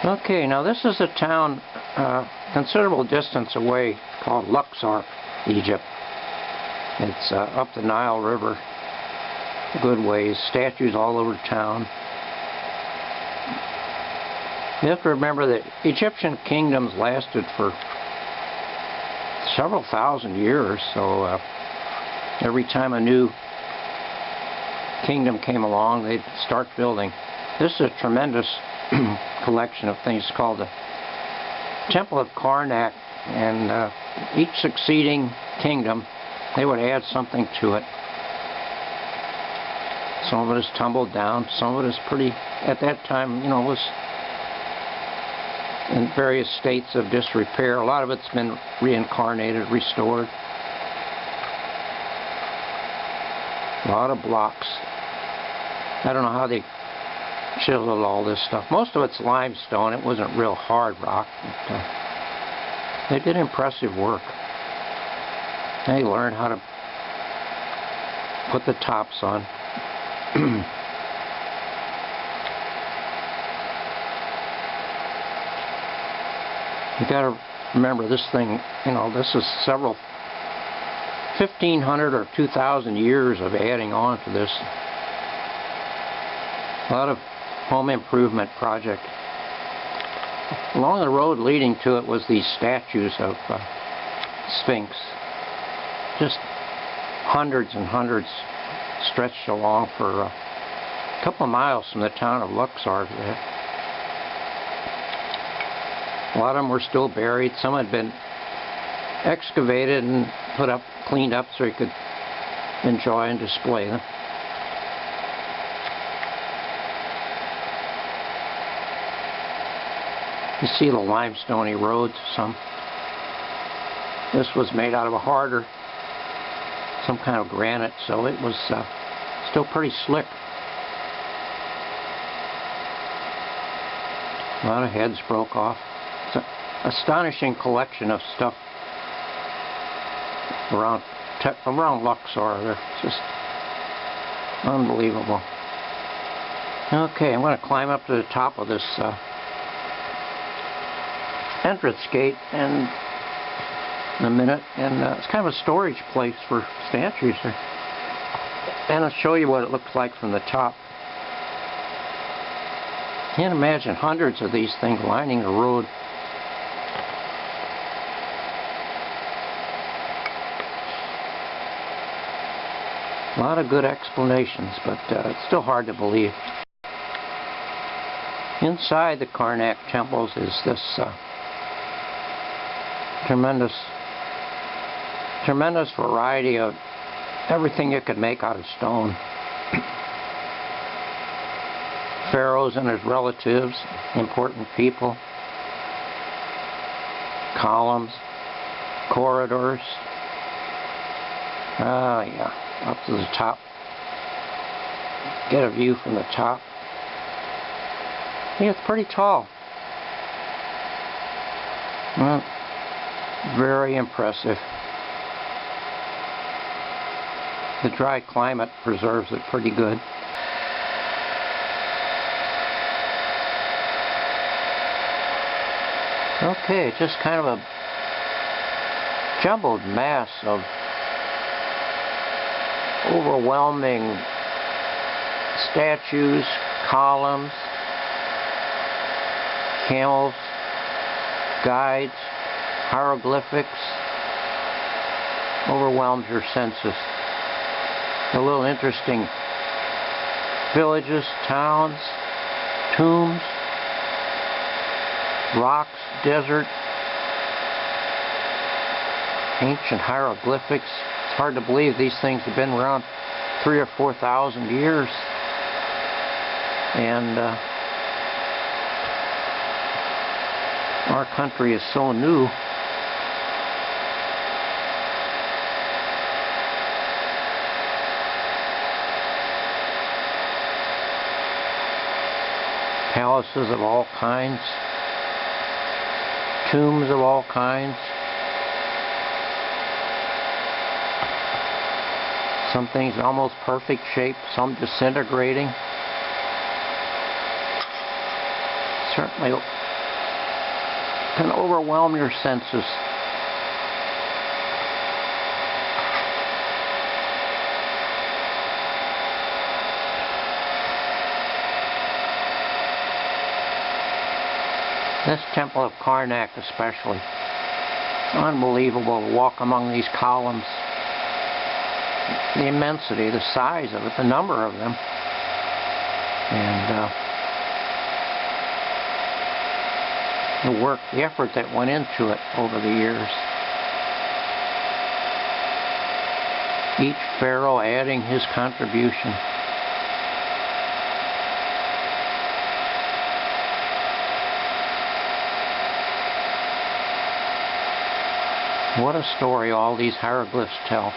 Okay, now this is a town considerable distance away called LUXOR, Egypt. It's up the Nile River a good ways. Statues all over town. You have to remember that Egyptian kingdoms lasted for several thousand years, so every time a new kingdom came along, they'd start building. This is a tremendous collection of things called the Temple of Karnak, and each succeeding kingdom, they would add something to it. Some of it is tumbled down, some of it is pretty, at that time, you know, was in various states of disrepair. A lot of it's been reincarnated, restored. A lot of blocks. I don't know how they chiseled all this stuff. Most of it's limestone. It wasn't real hard rock, but they did impressive work. They learned how to put the tops on. You got to remember this thing, you know, this is several 1,500 or 2,000 years of adding on to this. A lot of home improvement project. Along the road leading to it was these statues of Sphinx. Just hundreds and hundreds stretched along for a couple of miles from the town of LUXOR. A lot of them were still buried. Some had been excavated and put up, cleaned up so you could enjoy and display them. You see the limestone roads. This was made out of a harder, some kind of granite, so it was still pretty slick. A lot of heads broke off. It's an astonishing collection of stuff around LUXOR. It's just unbelievable. Okay, I'm going to climb up to the top of this entrance gate in a minute, and it's kind of a storage place for statues there. And I'll show you what it looks like from the top. Can't imagine hundreds of these things lining the road. A lot of good explanations, but it's still hard to believe. Inside the Karnak temples is this tremendous variety of everything you could make out of stone. Pharaohs and his relatives, important people, columns, corridors. Oh yeah, up to the top. Get a view from the top. Yeah, it's pretty tall. Well, very impressive. The dry climate preserves it pretty good. Okay, just kind of a jumbled mass of overwhelming statues, columns, camels, guides, hieroglyphics. Overwhelms your senses. A little interesting villages, towns, tombs, rocks, desert, ancient hieroglyphics. It's hard to believe these things have been around 3,000 or 4,000 years, and our country is so new. Palaces of all kinds, tombs of all kinds. Some things in almost perfect shape, some disintegrating. Certainly can overwhelm your senses. This temple of Karnak especially. Unbelievable to walk among these columns. The immensity, the size of it, the number of them. And the work, the effort that went into it over the years. Each pharaoh adding his contribution. What a story all these hieroglyphs tell.